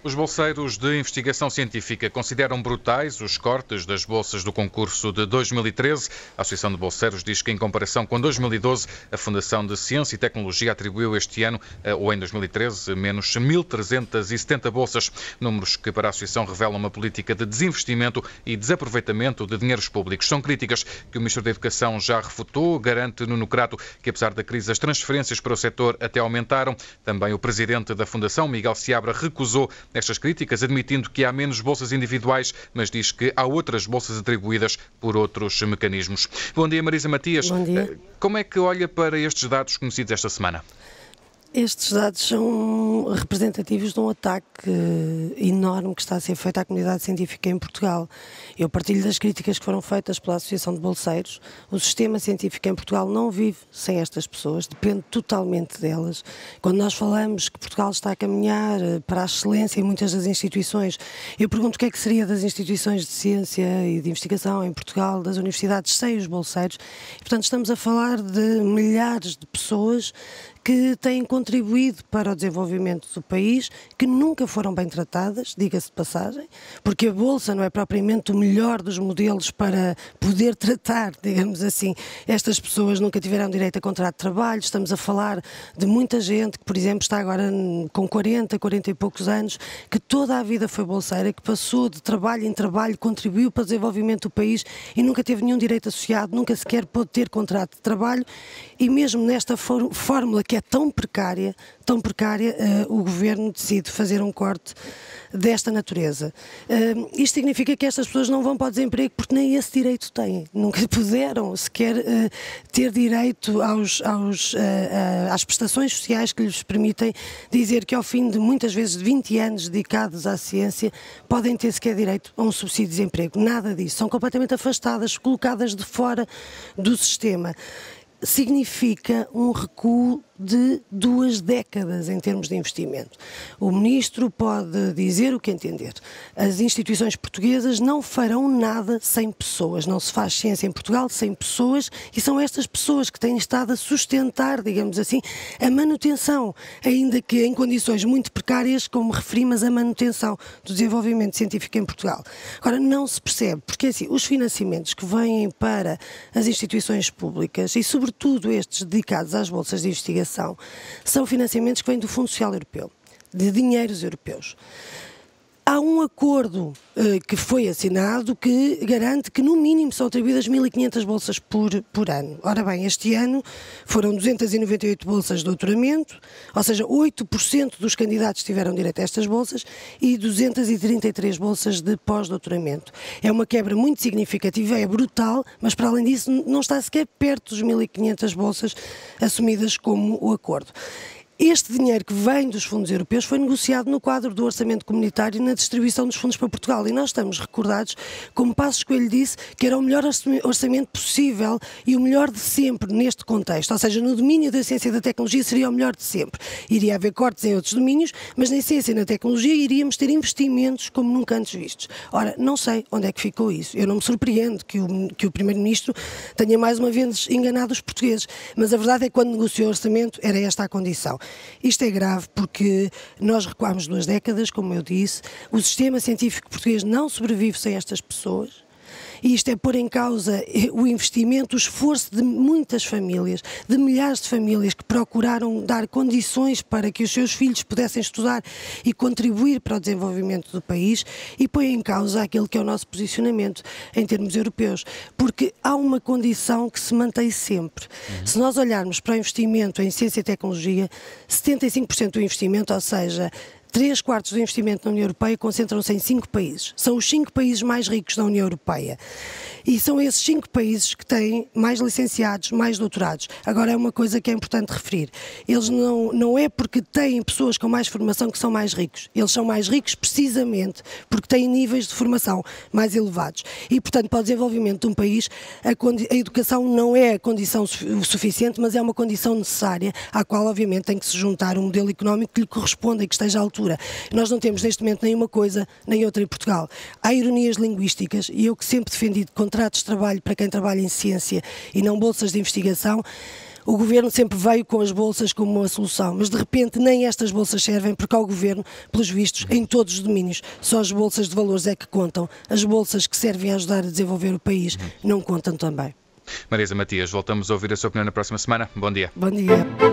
Os bolseiros de investigação científica consideram brutais os cortes das bolsas do concurso de 2013. A Associação de Bolseiros diz que, em comparação com 2012, a Fundação de Ciência e Tecnologia atribuiu este ano, ou em 2013, menos 1.370 bolsas. Números que, para a Associação, revelam uma política de desinvestimento e desaproveitamento de dinheiros públicos. São críticas que o Ministro da Educação já refutou. Garante Nuno Crato que, apesar da crise, as transferências para o setor até aumentaram. Também o Presidente da Fundação, Miguel Seabra, recusou estas críticas, admitindo que há menos bolsas individuais, mas diz que há outras bolsas atribuídas por outros mecanismos. Bom dia, Marisa Matias. Bom dia. Como é que olha para estes dados conhecidos esta semana? Estes dados são representativos de um ataque enorme que está a ser feito à comunidade científica em Portugal. Eu partilho das críticas que foram feitas pela Associação de Bolseiros. O sistema científico em Portugal não vive sem estas pessoas, depende totalmente delas. Quando nós falamos que Portugal está a caminhar para a excelência em muitas das instituições, eu pergunto o que é que seria das instituições de ciência e de investigação em Portugal, das universidades, sem os bolseiros. E, portanto, estamos a falar de milhares de pessoas que têm contribuído para o desenvolvimento do país, que nunca foram bem tratadas, diga-se de passagem, porque a Bolsa não é propriamente o melhor dos modelos para poder tratar, digamos assim, estas pessoas. Nunca tiveram direito a contrato de trabalho. Estamos a falar de muita gente que, por exemplo, está agora com 40 e poucos anos, que toda a vida foi bolseira, que passou de trabalho em trabalho, contribuiu para o desenvolvimento do país e nunca teve nenhum direito associado, nunca sequer pôde ter contrato de trabalho, e mesmo nesta fórmula que é tão precária, o Governo decide fazer um corte desta natureza. Isto significa que estas pessoas não vão para o desemprego porque nem esse direito têm. Nunca puderam sequer ter direito às prestações sociais que lhes permitem dizer que, ao fim de muitas vezes 20 anos dedicados à ciência, podem ter sequer direito a um subsídio de desemprego. Nada disso. São completamente afastadas, colocadas de fora do sistema. Significa um recuo de 2 décadas em termos de investimento. O Ministro pode dizer o que entender. As instituições portuguesas não farão nada sem pessoas. Não se faz ciência em Portugal sem pessoas, e são estas pessoas que têm estado a sustentar, digamos assim, a manutenção, ainda que em condições muito precárias, como referi, mas a manutenção do desenvolvimento científico em Portugal. Agora, não se percebe, porque assim, os financiamentos que vêm para as instituições públicas, e sobretudo estes dedicados às bolsas de investigação, são financiamentos que vêm do Fundo Social Europeu, de dinheiros europeus. Há um acordo que foi assinado que garante que no mínimo são atribuídas 1.500 bolsas por ano. Ora bem, este ano foram 298 bolsas de doutoramento, ou seja, 8% dos candidatos tiveram direito a estas bolsas, e 233 bolsas de pós-doutoramento. É uma quebra muito significativa, é brutal, mas para além disso não está sequer perto dos 1.500 bolsas assumidas como o acordo. Este dinheiro que vem dos fundos europeus foi negociado no quadro do orçamento comunitário na distribuição dos fundos para Portugal, e nós estamos recordados, como Passos Coelho disse, que era o melhor orçamento possível e o melhor de sempre neste contexto, ou seja, no domínio da ciência e da tecnologia seria o melhor de sempre. Iria haver cortes em outros domínios, mas na ciência e na tecnologia iríamos ter investimentos como nunca antes vistos. Ora, não sei onde é que ficou isso. Eu não me surpreendo que o Primeiro-Ministro tenha mais uma vez enganado os portugueses, mas a verdade é que quando negociou o orçamento era esta a condição. Isto é grave porque nós recuámos 2 décadas, como eu disse, o sistema científico português não sobrevive sem estas pessoas. E isto é pôr em causa o investimento, o esforço de muitas famílias, de milhares de famílias que procuraram dar condições para que os seus filhos pudessem estudar e contribuir para o desenvolvimento do país, e põe em causa aquilo que é o nosso posicionamento em termos europeus, porque há uma condição que se mantém sempre. Se nós olharmos para o investimento em ciência e tecnologia, 75% do investimento, ou seja, 3/4 do investimento na União Europeia, concentram-se em 5 países. São os 5 países mais ricos da União Europeia. E são esses 5 países que têm mais licenciados, mais doutorados. Agora, é uma coisa que é importante referir. Eles não é porque têm pessoas com mais formação que são mais ricos. Eles são mais ricos precisamente porque têm níveis de formação mais elevados. E, portanto, para o desenvolvimento de um país, a educação não é a condição suficiente, mas é uma condição necessária, à qual, obviamente, tem que se juntar um modelo económico que lhe corresponda e que esteja à altura. Nós não temos neste momento nenhuma coisa nem outra em Portugal. Há ironias linguísticas, e eu que sempre defendi contratos de trabalho para quem trabalha em ciência e não bolsas de investigação. O Governo sempre veio com as bolsas como uma solução, mas de repente nem estas bolsas servem, porque ao Governo, pelos vistos, em todos os domínios, só as bolsas de valores é que contam. As bolsas que servem a ajudar a desenvolver o país não contam também. Marisa Matias, voltamos a ouvir a sua opinião na próxima semana. Bom dia. Bom dia.